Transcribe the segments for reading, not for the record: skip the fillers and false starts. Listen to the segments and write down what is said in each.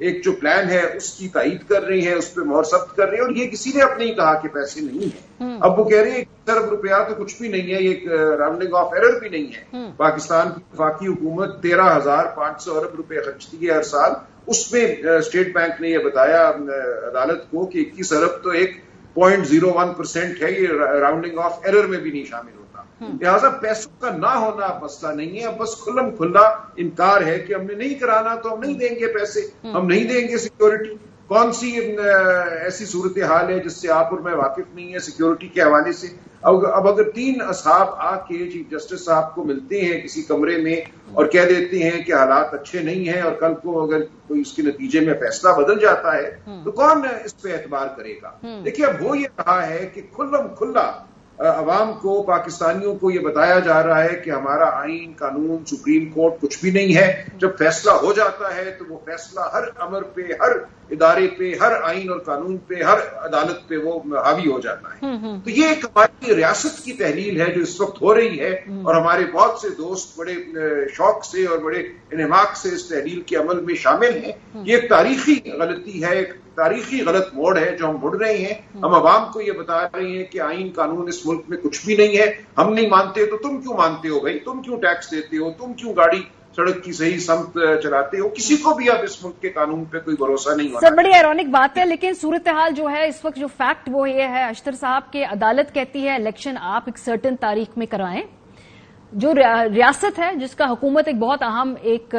ایک جو پلان ہے اس کی تائید کر رہی ہیں, اس پہ مہر ثبت کر رہے ہیں, اور یہ کسی نے اب نہیں کہا کہ پیسے نہیں ہیں. اب وہ کہہ رہے ہیں 1 ارب روپیہ تو کچھ بھی نہیں ہے, یہ ایک راؤنڈنگ آف ایرر بھی نہیں ہے. پاکستان کی وفاقی حکومت 13,500 ارب روپے خرچتی ہے ہر سال. اس میں اسٹیٹ بینک نے یہ بتایا عدالت کو کہ 21 ارب تو ایک 0.01% ہے, یہ راؤنڈنگ آف ایرر میں بھی نہیں شامل ہوتا. لہٰذا پیسوں کا نہ ہونا مسئلہ نہیں ہے, بس کھلم کھلا انکار ہے کہ ہم نے نہیں کرانا تو ہم نہیں دیں گے پیسے, ہم نہیں دیں گے سیکیورٹی. کون سی ایسی صورتحال ہے جس سے آپ اور میں واقف نہیں ہے سیکیورٹی کے حوالے سے؟ اب اگر 3 اصحاب آ کے چیف جسٹس صاحب کو ملتے ہیں کسی کمرے میں اور کہہ دیتے ہیں کہ حالات اچھے نہیں ہیں, اور کل کو اگر کوئی اس کے نتیجے میں فیصلہ بدل جاتا ہے تو کون اس پہ اعتبار کرے گا؟ دیکھیے اب وہ یہ کہا ہے کہ کھلم کھلا عوام کو, پاکستانیوں کو یہ بتایا جا رہا ہے کہ ہمارا آئین, قانون, سپریم کورٹ کچھ بھی نہیں ہے. جب فیصلہ ہو جاتا ہے تو وہ فیصلہ ہر امر پہ, ہر ادارے پہ, ہر آئین اور قانون پہ, ہر عدالت پہ وہ حاوی ہو جاتا ہے. تو یہ ایک ہماری ریاست کی تحلیل ہے جو اس وقت ہو رہی ہے, اور ہمارے بہت سے دوست بڑے شوق سے اور بڑے انہماک سے اس تحلیل کے عمل میں شامل ہیں. یہ ایک تاریخی غلطی ہے, ایک تاریخی غلط موڑ ہے جو ہم مڑ رہے ہیں. ہم عوام کو یہ بتا رہے ہیں کہ آئین قانون اس ملک میں کچھ بھی نہیں ہے, ہم نہیں مانتے تو تم کیوں مانتے ہو بھائی, تم کیوں ٹیکس دیتے ہو, تم کیوں گاڑی سڑک کی صحیح سمت چلاتے ہو. کسی کو بھی اب اس ملک کے قانون پہ کوئی بھروسہ نہیں ہوتا. سر بڑی ایرونک بات ہے, لیکن صورتحال جو ہے اس وقت جو فیکٹ وہ یہ ہے اشتر صاحب کہ عدالت کہتی ہے الیکشن آپ ایک سرٹن تاریخ میں کرائیں. جو ریاست ہے جس کا حکومت ایک بہت اہم ایک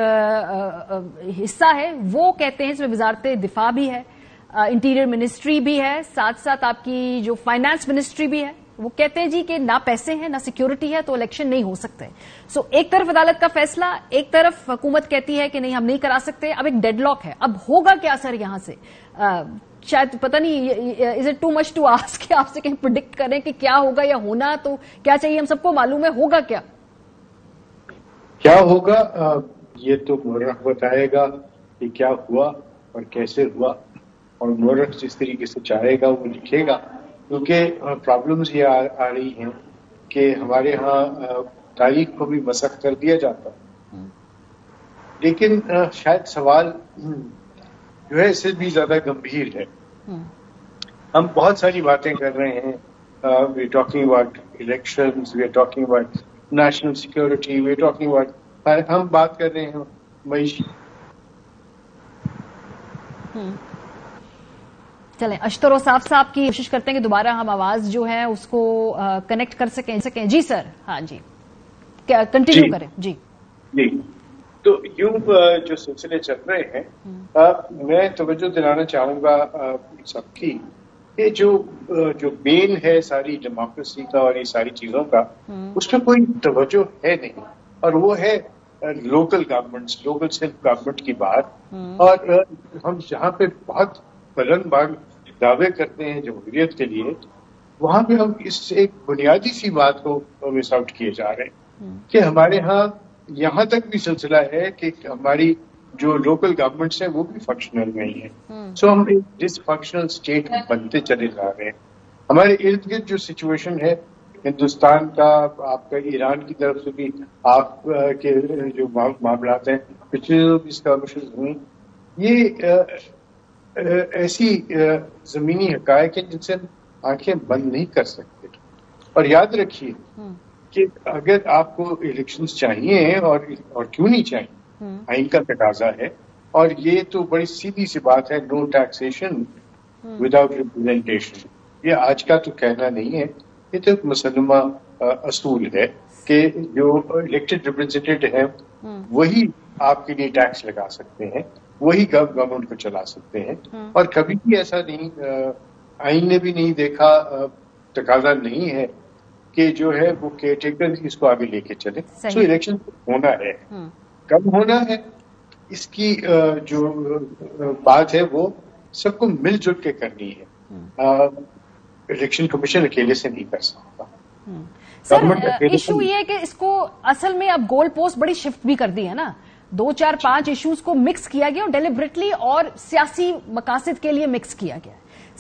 حصہ ہے, وہ کہتے ہیں اس میں وزارت دفاع بھی ہے, انٹیریئر منسٹری بھی ہے, ساتھ ساتھ آپ کی جو فائنانس منسٹری بھی ہے, وہ کہتے ہیں جی کہ نہ پیسے ہیں نہ سیکیورٹی ہے تو الیکشن نہیں ہو سکتے. سو ایک طرف عدالت کا فیصلہ, ایک طرف حکومت کہتی ہے کہ نہیں ہم نہیں کرا سکتے. اب ایک ڈیڈ لاک ہے. اب ہوگا کیا سر یہاں سے؟ شاید پتہ نہیں, is it too much to ask کہ آپ سے کہیں پریڈکٹ کریں کہ کیا ہوگا یا ہونا تو کیا چاہیے؟ ہم سب کو معلوم ہے ہوگا کیا ہوگا. یہ تو مورخ بتائے گا کہ کیا ہوا اور کیسے ہوا, اور مورخ جس طریقے سے چاہے گا وہ لکھے گا. کیونکہ پرابلمز یہ آ رہی ہیں کہ ہمارے ہاں تاریخ کو بھی مسخ کر دیا جاتا ہے, لیکن شاید سوال جو ہے اس سے بھی زیادہ گمبھیر ہے. ہم بہت ساری باتیں کر رہے ہیں, we talking about elections, we are talking about national security, we are talking about, ہم بات کر رہے ہیں معیشت. چلیں اشتر صاحب کی کوشش کرتے ہیں کہ دوبارہ ہم آواز جو ہے اس کو کنیکٹ کر سکیں. جی سر, ہاں جی کنٹینیو کریں. جی تو یوں جو سلسلے چل رہے ہیں, میں توجہ دلانا چاہوں گا سب کی کہ جو مین ہے ساری ڈیموکریسی کا اور یہ ساری چیزوں کا, اس میں کوئی توجہ ہے نہیں, اور وہ ہے local governments, local self government کی بات. اور ہم جہاں پہ بہت بلند باغ دعوے کرتے ہیں جمہوریت کے لیے, وہاں پہ ہم اس ایک بنیادی سی بات کو مس آؤٹ کیے جا رہے ہیں کہ ہمارے ہاں یہاں تک بھی سلسلہ ہے کہ ہماری جو لوکل گورنمنٹس ہیں وہ بھی فنکشنل نہیں ہیں. سو ہم ایک ڈس فنکشنل اسٹیٹ بنتے چلے جا رہے ہیں. ہمارے ارد گرد جو سچویشن ہے ہندوستان کا, آپ کا ایران کی طرف سے بھی آپ کے جو معاملات ہیں پچھلے اسکالرشپ ہوئی, یہ ایسی زمینی حقائق ہیں جن سے ہم آنکھیں بند نہیں کر سکتے. اور یاد رکھیے کہ اگر آپ کو الیکشنز چاہیے اور کیوں نہیں چاہیے, آئین کا تقاضا ہے, اور یہ تو بڑی سیدھی سی بات ہے, نو ٹیکسیشن وداؤٹ ریپرزینٹیشن. یہ آج کا تو کہنا نہیں ہے, یہ تو ایک مسلمہ اصول ہے کہ جو الیکٹڈ ریپرزینٹیٹیو ہیں وہی آپ کے لیے ٹیکس لگا سکتے ہیں, وہی گورنمنٹ کو چلا سکتے ہیں. اور کبھی بھی ایسا نہیں, آئین نے بھی نہیں دیکھا, تقاضا نہیں ہے کہ جو ہے وہ کیئر ٹیکر اس کو آگے لے کے چلے. سو الیکشن ہونا ہے, کب ہونا ہے اس کی جو بات ہے وہ سب کو مل جل کے کرنی ہے. الیکشن کمیشن اکیلے سے نہیں کر سکتا. سر ایشو یہ ہے کہ اس کو اصل میں اب گول پوسٹ بڑی شفٹ بھی کر دی ہے نا, 2 4 5 ایشوز کو مکس کیا گیا اور ڈیلیبریٹلی اور سیاسی مقاصد کے لیے مکس کیا گیا.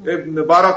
12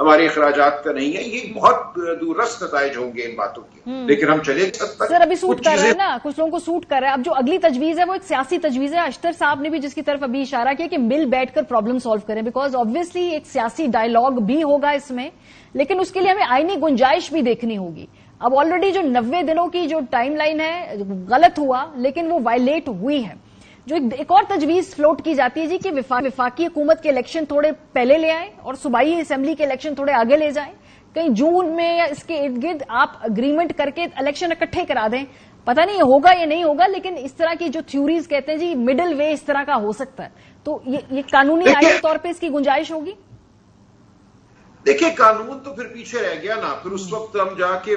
ہمارے اخراجات کا نہیں ہے. یہ بہت دوررس نتائج ہوں گے ان باتوں کے, لیکن ہم چلے سر ابھی سوٹ کر رہے ہیں نا, کچھ لوگوں کو سوٹ کر رہا ہے. اب جو اگلی تجویز ہے وہ ایک سیاسی تجویز ہے. اشتر صاحب نے بھی جس کی طرف ابھی اشارہ کیا کہ مل بیٹھ کر پرابلم سالو کریں, بیکاز آبویسلی ایک سیاسی ڈائلاگ بھی ہوگا اس میں, لیکن اس کے لیے ہمیں آئینی گنجائش بھی دیکھنی ہوگی. اب آلریڈی جو 90 دنوں کی جو ٹائم لائن ہے غلط ہوا, لیکن وہ وائلیٹ ہوئی ہے. جو ایک اور تجویز فلوٹ کی جاتی ہے جی کہ وفاقی حکومت کے الیکشن تھوڑے پہلے لے آئیں اور صوبائی اسمبلی کے الیکشن تھوڑے آگے لے جائیں, کہیں جون میں یا اس کے ارد گرد آپ اگریمنٹ کر کے الیکشن اکٹھے کرا دیں. پتہ نہیں ہوگا یا نہیں ہوگا, لیکن اس طرح کی جو تھیوریز کہتے ہیں جی مڈل وے اس طرح کا ہو سکتا ہے. تو یہ قانونی آئینی طور پہ اس کی گنجائش ہوگی؟ دیکھیں قانون تو پھر پیچھے رہ گیا نا. پھر اس وقت ہم جا کے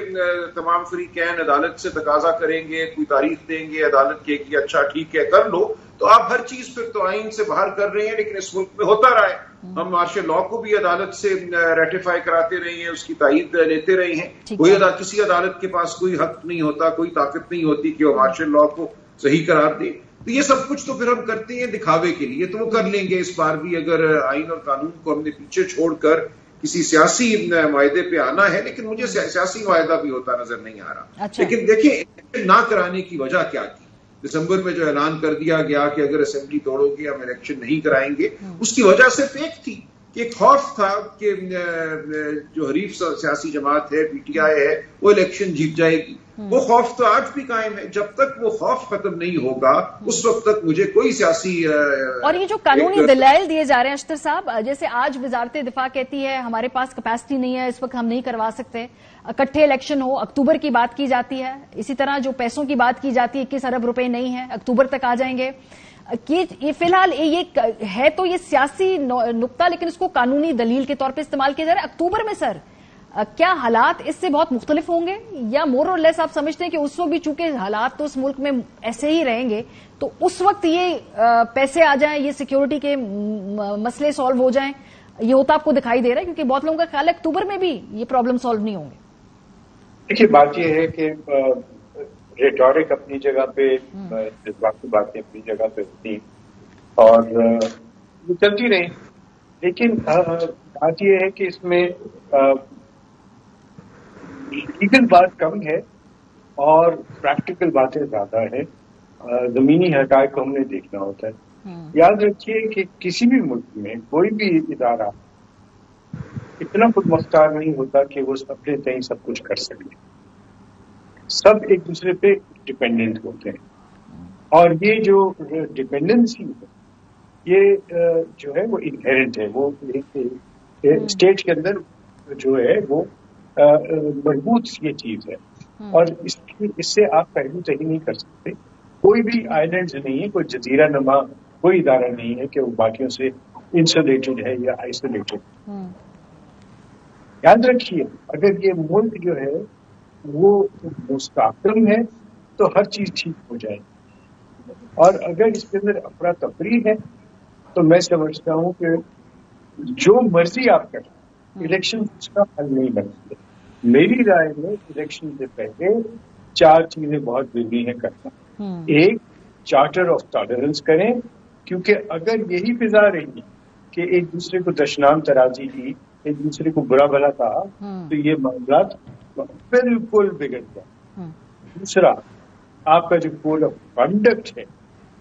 تمام فریقین عدالت سے تقاضا کریں گے, کوئی تاریخ دیں گے, عدالت کہے گی اچھا ٹھیک ہے کر لو. تو آپ ہر چیز پھر تو آئین سے باہر کر رہے ہیں, لیکن اس ملک میں ہوتا رہا ہے. ہم مارشل لا کو بھی عدالت سے ریٹیفائی کراتے رہے ہیں, اس کی تائید لیتے رہے ہیں. کسی عدالت کے پاس کوئی حق نہیں ہوتا, کوئی طاقت نہیں ہوتی کہ وہ مارشل لا کو صحیح قرار دے. تو یہ سب کچھ تو پھر ہم کرتے ہیں دکھاوے کے لیے, تو وہ کر لیں گے اس بار بھی اگر آئین اور قانون کو ہم نے پیچھے چھوڑ کر کسی سیاسی معاہدے پہ آنا ہے. لیکن مجھے سیاسی معاہدہ بھی ہوتا نظر نہیں آ رہا. لیکن دیکھیں نہ کرانے کی وجہ کیا تھی. دسمبر میں جو اعلان کر دیا گیا کہ اگر اسمبلی توڑو گے ہم الیکشن نہیں کرائیں گے, اس کی وجہ صرف ایک تھی کہ ایک خوف تھا کہ جو حریف سیاسی جماعت ہے پی ٹی آئی ہے وہ الیکشن جیت جائے گی. وہ خوف تو آج بھی قائم ہے. جب تک وہ خوف ختم نہیں ہوگا اس وقت تک مجھے کوئی سیاسی اور یہ جو قانونی دلائل دیے جا رہے ہیں اشتر صاحب, جیسے آج وزارت دفاع کہتی ہے ہمارے پاس کیپیسٹی نہیں ہے, اس وقت ہم نہیں کروا سکتے, اکٹھے الیکشن ہو, اکتوبر کی بات کی جاتی ہے. اسی طرح جو پیسوں کی بات کی جاتی ہے 21 ارب روپے نہیں ہے, اکتوبر تک آ جائیں گے. یہ فی الحال یہ ہے تو یہ سیاسی نقطہ, لیکن اس کو قانونی دلیل کے طور پہ استعمال کیا جا رہا ہے. اکتوبر میں سر کیا حالات اس سے بہت مختلف ہوں گے, یا مور اور لیس آپ سمجھتے ہیں کہ اس وقت بھی چونکہ حالات تو اس ملک میں ایسے ہی رہیں گے تو اس وقت یہ پیسے آ جائیں, یہ سیکیورٹی کے مسئلے سالو ہو جائیں, یہ ہوتا آپ کو دکھائی دے رہا ہے؟ کیونکہ بہت لوگوں کا خیال ہے اکتوبر میں بھی یہ پرابلم سالو نہیں ہوں گے. دیکھیے بات یہ ہے کہ ریٹورک اپنی جگہ پہ, جذباتی باتیں اپنی جگہ پہ ہوتی اور وہ چلتی رہی, لیکن بات یہ ہے کہ اس میں لیگل بات کم ہے اور پریکٹیکل باتیں زیادہ ہے. زمینی حقائق کو ہم نے دیکھنا ہوتا ہے. یاد رکھیے کہ کسی بھی ملک میں کوئی بھی ادارہ اتنا خود مختار نہیں ہوتا کہ وہ اپنے تئیں سب کچھ کر سکے. سب ایک دوسرے پہ ڈپینڈنٹ ہوتے ہیں, اور یہ جو ڈپینڈنسی ہے یہ جو ہے وہ انہیرنٹ ہے, وہ اسٹیٹ کے اندر جو ہے وہ مربوط یہ چیز ہے, اور اس سے آپ پہلو صحیح نہیں کر سکتے. کوئی بھی آئیلینڈ نہیں ہے, کوئی جزیرہ نما کوئی ادارہ نہیں ہے کہ وہ باقیوں سے انسولیٹڈ ہے یا آئسولیٹڈ. یاد رکھیے اگر یہ ملک جو ہے وہ مستحکم ہے تو ہر چیز ٹھیک ہو جائے گی, اور اگر اس کے اندر افراتفری ہے تو میں سمجھتا ہوں کہ جو مرضی آپ کریں الیکشن اس کا حل نہیں بنتے. میری رائے میں الیکشن سے پہلے 4 چیزیں بہت ضروری ہیں کرنا. ایک, چارٹر آف ٹالرنس کریں, کیونکہ اگر یہی فضا رہی کہ ایک دوسرے کو دشنام ترازی کی, ایک دوسرے کو برا بھلا کہا, تو یہ معاملات بالکل بگڑ گیا. دوسرا, آپ کا جو کوڈ آف کنڈکٹ ہے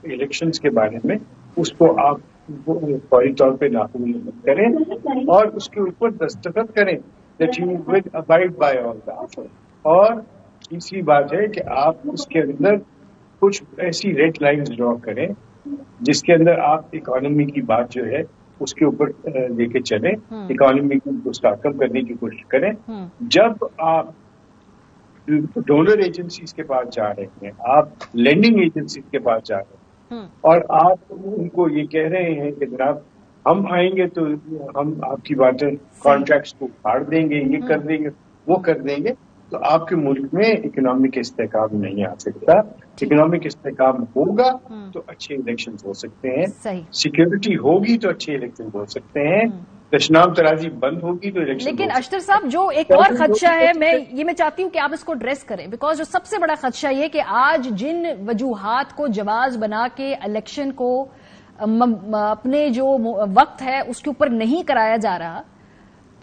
الیکشنز کے بارے میں اس کو آپ فوری طور پہ نافذ کریں اور اس کے اوپر دستخط کریں that you will abide by all that. اور تیسری بات ہے کہ آپ اس کے اندر کچھ ایسی ریڈ لائنز ڈرا کریں جس کے اندر آپ اکانومی کی بات جو ہے اس کے اوپر لے کے چلیں, اکانومی کو مستحکم کرنے کی کوشش کریں. جب آپ ڈونر ایجنسیز کے پاس جا رہے ہیں, آپ لینڈنگ ایجنسیز کے پاس جا رہے ہیں اور آپ ان کو یہ کہہ رہے ہیں کہ جناب ہم آئیں گے تو ہم آپ کی باتیں کانٹریکٹس کو پھاڑ دیں گے, یہ کر دیں گے, وہ کر دیں گے, تو آپ کے ملک میں اکنامک استحکام نہیں آ سکتا. اکنامک استحکام ہوگا تو اچھے الیکشن ہو سکتے ہیں, سیکیورٹی ہوگی تو اچھے الیکشن ہو سکتے ہیں, دشنام ترازی بند ہوگی تو الیکشن. لیکن اشتر صاحب جو ایک اور خدشہ ہے, میں چاہتی ہوں کہ آپ اس کو ڈریس کریں, بیکاز جو سب سے بڑا خدشہ یہ کہ آج جن وجوہات کو جواز بنا کے الیکشن کو اپنے جو وقت ہے اس کے اوپر نہیں کرایا جا رہا,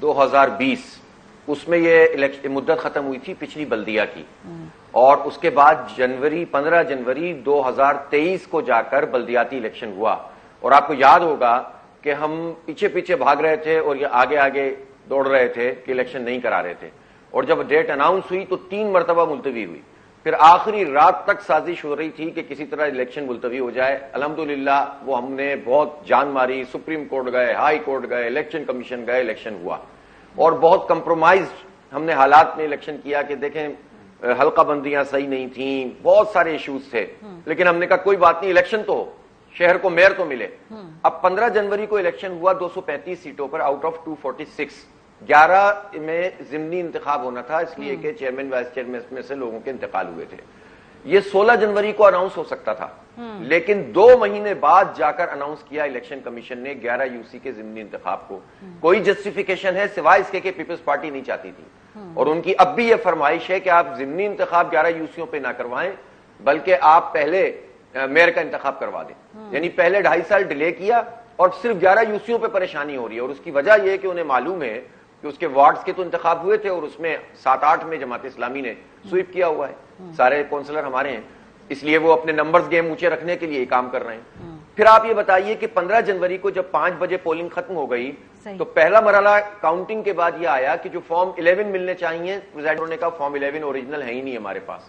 2020 اس میں یہ مدت ختم ہوئی تھی پچھلی بلدیہ کی، اور اس کے بعد 15 جنوری 2023 کو جا کر بلدیاتی الیکشن ہوا. اور آپ کو یاد ہوگا کہ ہم پیچھے پیچھے بھاگ رہے تھے اور یہ آگے آگے دوڑ رہے تھے کہ الیکشن نہیں کرا رہے تھے، اور جب ڈیٹ اناؤنس ہوئی تو 3 مرتبہ ملتوی ہوئی. پھر آخری رات تک سازش ہو رہی تھی کہ کسی طرح الیکشن ملتوی ہو جائے. الحمدللہ وہ ہم نے بہت جان ماری، سپریم کورٹ گئے، ہائی کورٹ گئے، الیکشن کمیشن گئے، الیکشن ہوا. اور بہت کمپرومائز ہم نے حالات میں الیکشن کیا کہ دیکھیں حلقہ بندیاں صحیح نہیں تھیں، بہت سارے ایشوز تھے، لیکن ہم نے کہا کوئی بات نہیں، الیکشن تو ہو، شہر کو میئر تو ملے. اب 15 جنوری کو الیکشن ہوا 235 سیٹوں پر آؤٹ آف 246. 11 میں ضمنی انتخاب ہونا تھا، اس لیے کہ چیئرمین وائس چیئرمین میں سے لوگوں کے انتقال ہوئے تھے. یہ 16 جنوری کو اناؤنس ہو سکتا تھا، لیکن 2 مہینے بعد جا کر اناؤنس کیا الیکشن کمیشن نے 11 یو سی کے ضمنی انتخاب کو. کوئی جسٹیفیکیشن ہے سوائے اس کے کہ پیپلز پارٹی نہیں چاہتی تھی، اور ان کی اب بھی یہ فرمائش ہے کہ آپ ضمنی انتخاب 11 یو سیوں پہ نہ کروائیں، بلکہ آپ پہلے میئر کا انتخاب کروا دیں. یعنی پہلے 2.5 سال ڈیلے کیا، اور صرف 11 یو سیوں پہ پریشانی ہو رہی ہے. اور اس کی وجہ یہ ہے کہ انہیں معلوم ہے کہ اس کے وارڈز کے تو انتخاب ہوئے تھے، اور اس میں 7-8 میں جماعت اسلامی نے سویپ کیا ہوا ہے، سارے کونسلر ہمارے ہیں، اس لیے وہ اپنے نمبرز گیم اونچے رکھنے کے لیے کام کر رہے ہیں. پھر آپ یہ بتائیے کہ 15 جنوری کو جب 5 بجے پولنگ ختم ہو گئی تو پہلا مرحلہ کاؤنٹنگ کے بعد یہ آیا کہ جو فارم 11 ملنے چاہیے، پریزیڈنٹ نے کہا فارم 11 اوریجنل ہے ہی نہیں ہمارے پاس.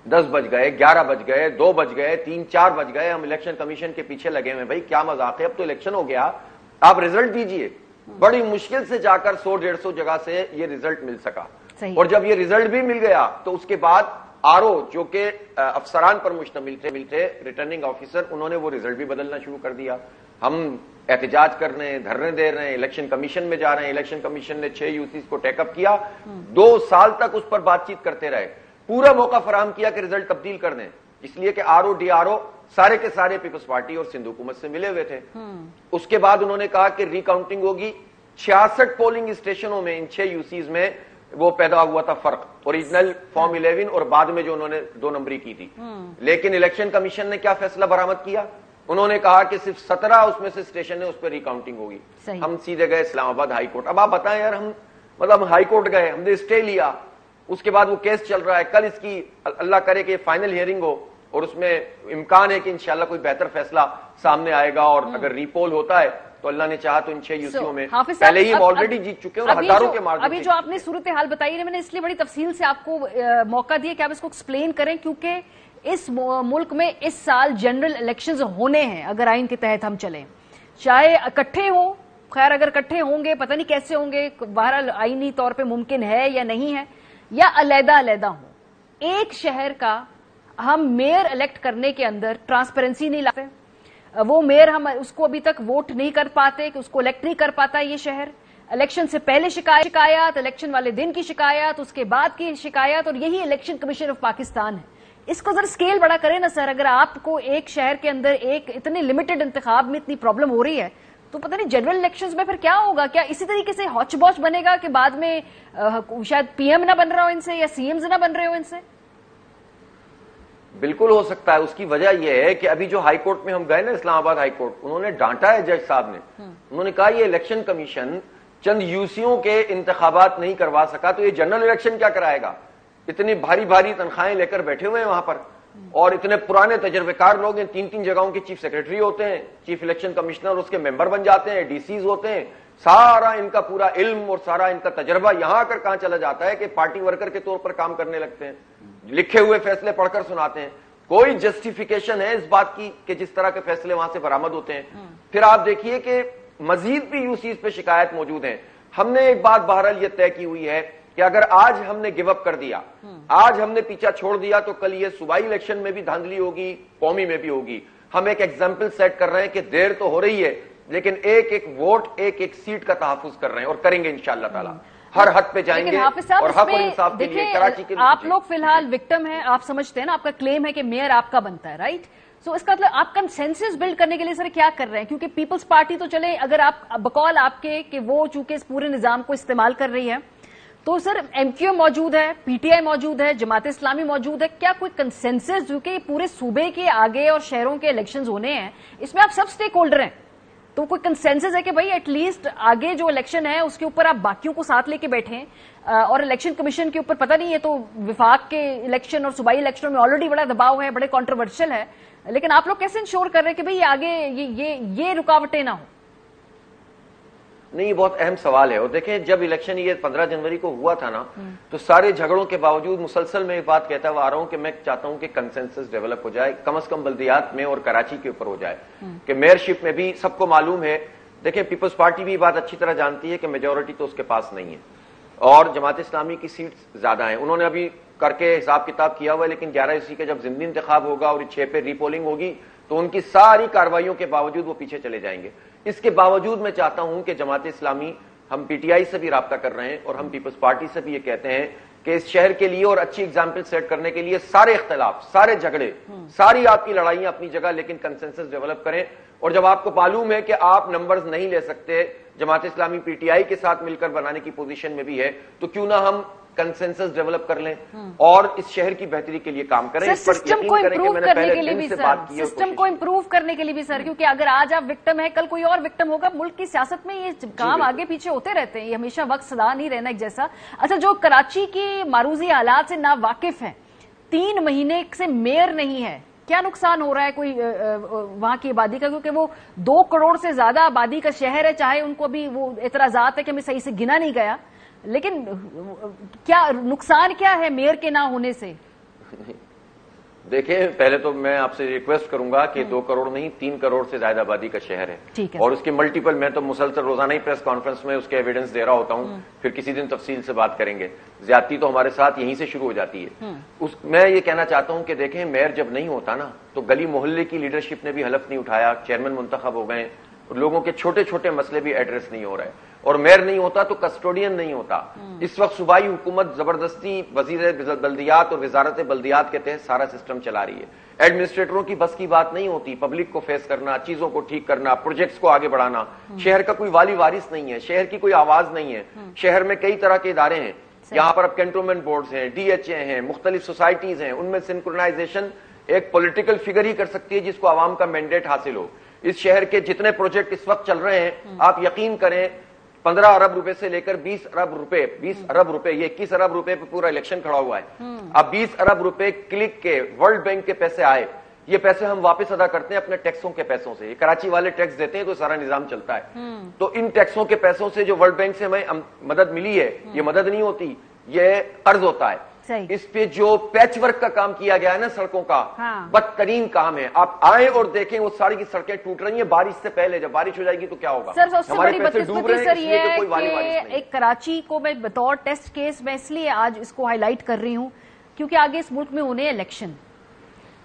10 بج گئے، 11 بج گئے، 2 بج گئے، 3-4 بج گئے، ہم الیکشن کمیشن کے پیچھے لگے ہوئے. بھائی کیا مذاق ہے، اب تو الیکشن ہو گیا، آپ ریزلٹ دیجئے. بڑی مشکل سے جا کر 100-150 جگہ سے یہ ریزلٹ مل سکا. اور جب یہ ریزلٹ بھی مل گیا تو اس کے بعد آر او جو کہ افسران پر مشتمل تھے ریٹرننگ آفیسر، انہوں نے وہ ریزلٹ بھی بدلنا شروع کر دیا. ہم احتجاج کر رہے ہیں، دھرنے دے رہے ہیں، الیکشن کمیشن میں جا رہے ہیں. الیکشن کمیشن نے 6 یو سیز کو ٹیک اپ کیا، 2 سال تک اس پر بات چیت کرتے رہے، پورا موقع فراہم کیا کہ ریزلٹ تبدیل کر دیں، اس لیے کہ R O D R O سارے کے سارے پیپلز پارٹی اور سندھ حکومت سے ملے ہوئے تھے. اس کے بعد انہوں نے کہا کہ ری کاؤنٹنگ ہوگی. 66 پولنگ اسٹیشنوں میں ان 6 یو سیز میں وہ پیدا ہوا تھا فرق، اوریجنل فارم 11 اور بعد میں جو انہوں نے 2 نمبری کی تھی. لیکن الیکشن کمیشن نے کیا فیصلہ برآمد کیا، انہوں نے کہا کہ صرف 17 اس میں سے اسٹیشن ہے، اس پہ ری کاؤنٹنگ ہوگی. ہم سیدھے گئے اسلام آباد ہائی کورٹ. اب آپ بتائیں یار، ہم ہائی کورٹ گئے، ہم نے اسٹے لیا، اس کے بعد وہ کیس چل رہا ہے. کل اس کی اللہ کرے کہ فائنل ہیئرنگ ہو، اور اس میں امکان ہے کہ انشاءاللہ کوئی بہتر فیصلہ سامنے آئے گا. اور اگر ریپول ہوتا ہے تو اللہ نے چاہا تو ان 6 یوسیوں میں پہلے ہی ہم آلریڈی جیت چکے ہیں اور ہزاروں کے مارجن. ابھی جو آپ نے صورتحال بتائی ہے، میں نے اس لیے بڑی تفصیل سے آپ کو موقع دیا کہ آپ اس کو ایکسپلین کریں، کیونکہ اس ملک میں اس سال جنرل الیکشنز ہونے ہیں اگر آئین کے تحت ہم چلیں، چاہے اکٹھے ہوں، خیر اگر اکٹھے ہوں گے پتہ نہیں کیسے ہوں گے، بہرحال آئینی طور پہ ممکن ہے یا نہیں ہے، یا علیحدہ علیحدہ ہوں. ایک شہر کا ہم میئر الیکٹ کرنے کے اندر ٹرانسپیرنسی نہیں لاتے، وہ میئر ہم اس کو ابھی تک ووٹ نہیں کر پاتے کہ اس کو الیکٹ نہیں کر پاتا یہ شہر. الیکشن سے پہلے شکایات، الیکشن والے دن کی شکایات، اس کے بعد کی شکایات، اور یہی الیکشن کمیشن آف پاکستان ہے. اس کو ذرا اسکیل بڑا کریں نا سر. اگر آپ کو ایک شہر کے اندر ایک اتنے لمیٹڈ انتخاب میں اتنی پرابلم ہو رہی ہے تو پتہ نہیں جنرل الیکشنز میں پھر کیا ہوگا. کیا اسی طریقے سے ہوچ بوچ بنے گا کہ بعد میں شاید پی ایم نہ بن رہا ہو ان سے، یا سی ایمز نہ بن رہے ہو ان سے؟ بالکل ہو سکتا ہے. اس کی وجہ یہ ہے کہ ابھی جو ہائی کورٹ میں ہم گئے نا، اسلام آباد ہائی کورٹ، انہوں نے ڈانٹا ہے جج صاحب نے. انہوں نے کہا یہ الیکشن کمیشن چند یوسیوں کے انتخابات نہیں کروا سکا تو یہ جنرل الیکشن کیا کرائے گا. اتنی بھاری بھاری تنخواہیں لے کر بیٹھے ہوئے ہیں وہاں پر، اور اتنے پرانے تجربے کار لوگ ہیں، 3 جگہوں کے چیف سیکرٹری ہوتے ہیں، چیف الیکشن کمشنر اس کے ممبر بن جاتے ہیں، ڈی سیز ہوتے ہیں. سارا ان کا پورا علم اور سارا ان کا تجربہ یہاں آ کر کہاں چلا جاتا ہے کہ پارٹی ورکر کے طور پر کام کرنے لگتے ہیں، لکھے ہوئے فیصلے پڑھ کر سناتے ہیں. کوئی جسٹیفیکیشن ہے اس بات کی کہ جس طرح کے فیصلے وہاں سے برآمد ہوتے ہیں. پھر آپ دیکھیے کہ مزید بھی یوسیز پہ شکایت موجود ہیں. ہم نے ایک بات بہرحال یہ طے کی ہوئی ہے کہ اگر آج ہم نے گیو اپ کر دیا، آج ہم نے پیچھا چھوڑ دیا، تو کل یہ صوبائی الیکشن میں بھی دھاندلی ہوگی، قومی میں بھی ہوگی. ہم ایک ایگزامپل سیٹ کر رہے ہیں کہ دیر تو ہو رہی ہے لیکن ایک ایک ووٹ، ایک ایک سیٹ کا تحفظ کر رہے ہیں، اور کریں گے انشاءاللہ تعالی. ہر حد پہ جائیں گے اور حق اور انصاف کے لیے. کراچی کے آپ لوگ فی الحال وکٹم ہیں، آپ سمجھتے ہیں نا، آپ کا کلیم ہے کہ میئر آپ کا بنتا ہے، رائٹ؟ سو اس کا مطلب آپ کنسنسس بلڈ کرنے کے لیے سر کیا کر رہے ہیں؟ کیونکہ پیپلز پارٹی تو چلے، اگر آپ بقول آپ کے کہ وہ چونکہ اس پورے نظام کو استعمال کر رہی ہے، تو سر ایم کیو ایم موجود ہے، پی ٹی آئی موجود ہے، جماعت اسلامی موجود ہے. کیا کوئی کنسنسس جو کہ پورے صوبے کے آگے اور شہروں کے الیکشنز ہونے ہیں، اس میں آپ سب سٹیک ہولڈر ہیں، تو کوئی کنسنسس ہے کہ بھائی ایٹ لیسٹ آگے جو الیکشن ہے اس کے اوپر آپ باقیوں کو ساتھ لے کے بیٹھیں, اور الیکشن کمیشن کے اوپر پتہ نہیں ہے تو وفاق کے الیکشن اور صوبائی الیکشنوں میں آلریڈی بڑا دباؤ ہے, بڑے کنٹروورشل ہے, لیکن آپ لوگ کیسے انشور کر رہے ہیں کہ بھئی آگے یہ رکاوٹیں نہ ہوں؟ نہیں, یہ بہت اہم سوال ہے. اور دیکھیں جب الیکشن یہ 15 جنوری کو ہوا تھا نا, تو سارے جھگڑوں کے باوجود مسلسل میں یہ بات کہتا ہوا آ رہا ہوں کہ میں چاہتا ہوں کہ کنسنسس ڈیولپ ہو جائے, کم از کم بلدیات میں اور کراچی کے اوپر ہو جائے, کہ میئرشپ میں بھی سب کو معلوم ہے. دیکھیں پیپلز پارٹی بھی بات اچھی طرح جانتی ہے کہ میجورٹی تو اس کے پاس نہیں ہے, اور جماعت اسلامی کی سیٹس زیادہ ہیں. انہوں نے ابھی کر کے حساب کتاب کیا ہوا ہے, لیکن 11 کے جب ضمنی انتخاب ہوگا اور 6 پہ ری پولنگ ہوگی تو ان کی ساری کارروائیوں کے باوجود وہ پیچھے چلے جائیں گے. اس کے باوجود میں چاہتا ہوں کہ جماعت اسلامی, ہم پی ٹی آئی سے بھی رابطہ کر رہے ہیں اور ہم پیپلز پارٹی سے بھی یہ کہتے ہیں کہ اس شہر کے لیے اور اچھی اگزامپل سیٹ کرنے کے لیے سارے اختلاف, سارے جھگڑے, ساری آپ کی لڑائیاں اپنی جگہ, لیکن کنسنسس ڈیولپ کریں. اور جب آپ کو معلوم ہے کہ آپ نمبرز نہیں لے سکتے, Jamaat Islami P T I کے ساتھ مل کر بنانے کی پوزیشن میں بھی ہے, تو کیوں نہ ہم کنسنسس ڈیولپ کر لیں اور اس شہر کی بہتری کے لیے کام کریں. سسٹم کو امپروو کرنے کے لیے بھی سر, سسٹم کو امپروو کرنے کے لیے بھی سر, کیونکہ اگر آج آپ وکٹم ہے کل کوئی اور وکٹم ہوگا. ملک کی سیاست میں یہ کام آگے پیچھے ہوتے رہتے ہیں, یہ ہمیشہ وقت صدا نہیں رہنا ایک جیسا. اچھا, جو کراچی کی معروضی حالات سے نا واقف ہیں, 3 مہینے سے میئر نہیں ہے, کیا نقصان ہو رہا ہے کوئی وہاں کی آبادی کا؟ کیونکہ وہ 2 کروڑ سے زیادہ آبادی کا شہر ہے, چاہے ان کو بھی وہ اعتراضات ہے کہ ہمیں صحیح سے گنا نہیں گیا, لیکن کیا نقصان کیا ہے میئر کے نہ ہونے سے؟ دیکھیں پہلے تو میں آپ سے ریکویسٹ کروں گا کہ 2 کروڑ نہیں 3 کروڑ سے زیادہ آبادی کا شہر ہے, اور اس کے ملٹیپل. میں تو مسلسل روزانہ ہی پریس کانفرنس میں اس کے ایویڈنس دے رہا ہوتا ہوں, پھر کسی دن تفصیل سے بات کریں گے. زیادتی تو ہمارے ساتھ یہیں سے شروع ہو جاتی ہے. میں یہ کہنا چاہتا ہوں کہ دیکھیں میئر جب نہیں ہوتا نا, تو گلی محلے کی لیڈرشپ نے بھی حلف نہیں اٹھایا, چیئرمین منتخب ہو گئے, لوگوں کے چھوٹے چھوٹے مسئلے بھی ایڈریس نہیں ہو رہے, اور میئر نہیں ہوتا تو کسٹوڈین نہیں ہوتا. اس وقت صوبائی حکومت زبردستی وزیر بلدیات اور وزارت بلدیات کے تحت سارا سسٹم چلا رہی ہے. ایڈمنسٹریٹروں کی بس کی بات نہیں ہوتی, پبلک کو فیس کرنا, چیزوں کو ٹھیک کرنا, پروجیکٹس کو آگے بڑھانا. شہر کا کوئی والی وارث نہیں ہے, شہر کی کوئی آواز نہیں ہے. شہر میں کئی طرح کے ادارے ہیں, یہاں پر اب کینٹونمنٹ بورڈز ہیں, ڈی ایچ اے ہیں, مختلف سوسائٹیز ہیں, ان میں سنکرونائزیشن ایک پولیٹیکل فگر ہی کر سکتی ہے جس کو عوام کا مینڈیٹ حاصل ہو. اس شہر کے جتنے پروجیکٹ اس وقت چل رہے ہیں, آپ یقین کریں 15 ارب روپے سے لے کر 20 ارب روپے, یہ 21 ارب روپے پہ پورا الیکشن کھڑا ہوا ہے. اب 20 ارب روپے کلک کے ورلڈ بینک کے پیسے آئے, یہ پیسے ہم واپس ادا کرتے ہیں اپنے ٹیکسوں کے پیسوں سے. یہ کراچی والے ٹیکس دیتے ہیں تو سارا نظام چلتا ہے. تو ان ٹیکسوں کے پیسوں سے جو ورلڈ بینک سے ہمیں مدد ملی ہے, یہ مدد نہیں ہوتی, یہ قرض ہوتا ہے. اس پہ جو پیچ ورک کا کام کیا گیا ہے نا سڑکوں کا, بدترین کام ہے. آپ آئیں اور دیکھیں وہ ساری کی سڑکیں ٹوٹ رہی ہیں بارش سے پہلے, جب بارش ہو جائے گی تو کیا ہوگا. سر سب سے بڑی بدقسمتی سر یہ ہے کہ ایک کراچی کو میں بطور ٹیسٹ کیس میں اس لیے آج اس کو ہائی لائٹ کر رہی ہوں کیونکہ آگے اس ملک میں ہونے الیکشن,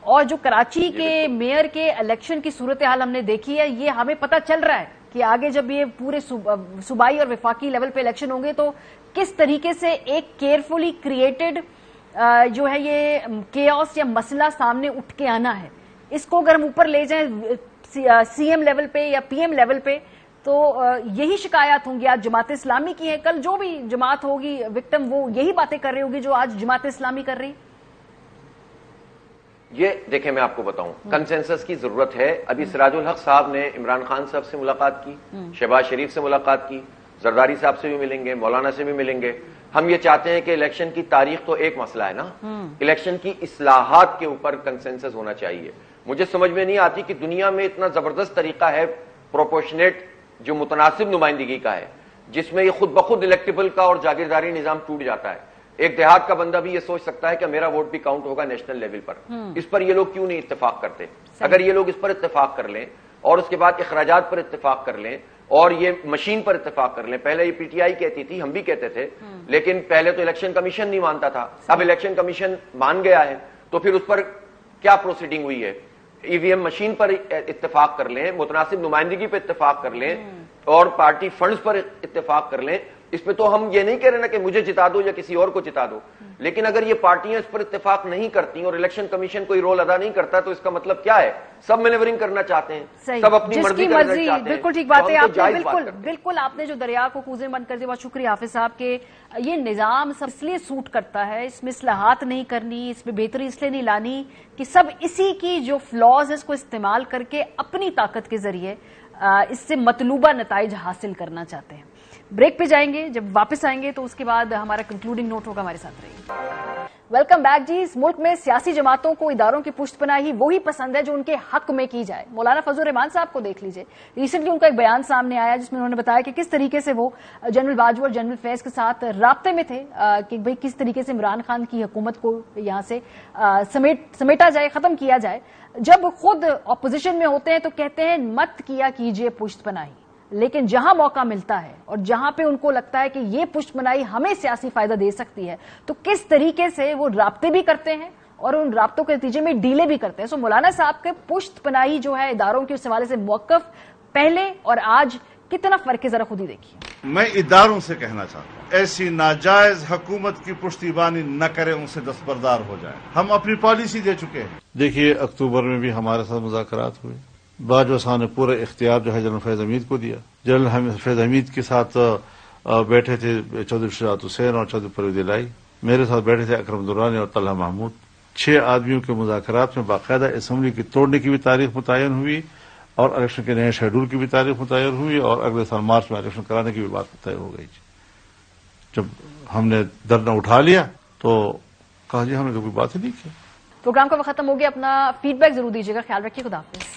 اور جو کراچی کے میئر کے الیکشن کی صورتحال ہم نے دیکھی ہے, یہ ہمیں پتہ چل رہا ہے کہ آگے جب یہ پورے صوبائی اور وفاقی لیول پہ الیکشن ہوں گے تو کس طریقے سے ایک کیئرفلی کریٹڈ جو ہے یہ کیوس یا مسئلہ سامنے اٹھ کے آنا ہے. اس کو اگر ہم اوپر لے جائیں سی ایم لیول پہ یا پی ایم لیول پہ تو یہی شکایات ہوں گی. آج جماعت اسلامی کی ہے, کل جو بھی جماعت ہوگی وکٹم وہ یہی باتیں کر رہی ہوگی جو آج جماعت اسلامی کر رہی. یہ دیکھیں میں آپ کو بتاؤں, کنسنسس کی ضرورت ہے. ابھی سراج الحق صاحب نے عمران خان صاحب سے ملاقات کی, شہباز شریف سے ملاقات کی, زرداری صاحب سے بھی ملیں گے, مولانا سے بھی ملیں گے. ہم یہ چاہتے ہیں کہ الیکشن کی تاریخ تو ایک مسئلہ ہے نا, الیکشن کی اصلاحات کے اوپر کنسنسس ہونا چاہیے. مجھے سمجھ میں نہیں آتی کہ دنیا میں اتنا زبردست طریقہ ہے پروپورشنیٹ جو متناسب نمائندگی کا ہے, جس میں یہ خود بخود الیکٹیبل کا اور جاگیرداری نظام ٹوٹ جاتا ہے. ایک دیہات کا بندہ بھی یہ سوچ سکتا ہے کہ میرا ووٹ بھی کاؤنٹ ہوگا نیشنل لیول پر. اس پر یہ لوگ کیوں نہیں اتفاق کرتے؟ اگر یہ لوگ اس پر اتفاق کر لیں اور اس کے بعد اخراجات پر اتفاق کر لیں اور یہ مشین پر اتفاق کر لیں. پہلے یہ پی ٹی آئی کہتی تھی, ہم بھی کہتے تھے, لیکن پہلے تو الیکشن کمیشن نہیں مانتا تھا. اب الیکشن کمیشن مان گیا ہے تو پھر اس پر کیا پروسیڈنگ ہوئی ہے؟ ای وی ایم مشین پر اتفاق کر لیں, متناسب نمائندگی پر اتفاق کر لیں اور پارٹی فنڈز پر اتفاق کر لیں. اس پہ تو ہم یہ نہیں کہہ رہے نا کہ مجھے جتا دو یا کسی اور کو جتا دو, لیکن اگر یہ پارٹیاں اس پر اتفاق نہیں کرتی اور الیکشن کمیشن کوئی رول ادا نہیں کرتا تو اس کا مطلب کیا ہے؟ سب مینیورنگ کرنا چاہتے ہیں, سب اپنی مرضی کرنا چاہتے ہیں. بالکل ٹھیک بات ہے, آپ نے بالکل آپ نے جو دریا کو کوزے بند کر دیا. بہت شکریہ حافظ صاحب کہ یہ نظام سب اس لیے سوٹ کرتا ہے, اس میں اصلاحات نہیں کرنی, اس میں بہتری اس لیے نہیں لانی کہ سب اسی کی جو فلاز ہے اس کو استعمال کر کے اپنی طاقت کے ذریعے اس سے مطلوبہ نتائج حاصل کرنا چاہتے ہیں. بریک پہ جائیں گے, جب واپس آئیں گے تو اس کے بعد ہمارا کنکلوڈنگ نوٹ ہوگا. ہمارے ساتھ رہیے. ویلکم بیک جی. اس ملک میں سیاسی جماعتوں کو اداروں کی پشت پناہی وہی پسند ہے جو ان کے حق میں کی جائے. مولانا فضل الرحمان صاحب کو دیکھ لیجئے, ریسنٹلی ان کا ایک بیان سامنے آیا جس میں انہوں نے بتایا کہ کس طریقے سے وہ جنرل باجوہ اور جنرل فیض کے ساتھ رابطے میں تھے کہ بھئی کس طریقے سے عمران خان کی حکومت کو یہاں سے سمیٹا جائے, ختم کیا جائے. جب خود اپوزیشن میں ہوتے ہیں تو کہتے ہیں مت کیا کیجئے پشت پناہی, لیکن جہاں موقع ملتا ہے اور جہاں پہ ان کو لگتا ہے کہ یہ پشت پناہی ہمیں سیاسی فائدہ دے سکتی ہے تو کس طریقے سے وہ رابطے بھی کرتے ہیں اور ان رابطوں کے نتیجے میں ڈیلے بھی کرتے ہیں. سو مولانا صاحب کے پشت پناہی جو ہے اداروں کے اس حوالے سے موقف پہلے اور آج کتنا فرق ہے, ذرا خود ہی دیکھیے. میں اداروں سے کہنا چاہتا ہوں ایسی ناجائز حکومت کی پشتیبانی نہ کریں, ان سے دستبردار ہو جائیں. ہم اپنی پالیسی دے چکے ہیں. دیکھیے اکتوبر میں بھی ہمارے ساتھ مذاکرات ہوئے. باجوہ صاحب نے پورا اختیار جو ہے جنرل فیض حمید کو دیا. جنرل فیض حمید کے ساتھ بیٹھے تھے چودھری شجاعت حسین اور چودھری پرویز الہی. میرے ساتھ بیٹھے تھے اکرم درانی اور طلحہ محمود. 6 آدمیوں کے مذاکرات میں باقاعدہ اسمبلی کی توڑنے کی بھی تاریخ متعین ہوئی اور الیکشن کے نئے شیڈول کی بھی تاریخ متعین ہوئی اور اگلے سال مارچ میں الیکشن کرانے کی بھی بات طے ہو گئی. جب ہم نے دھرنا اٹھا لیا تو کہا جی ہم نے تو کوئی بات ہی نہیں کی. پروگرام کا وقت ختم ہو گیا. اپنا فیڈ بیک ضرور دیجیے گا. خیال رکھیے. خدا حافظ.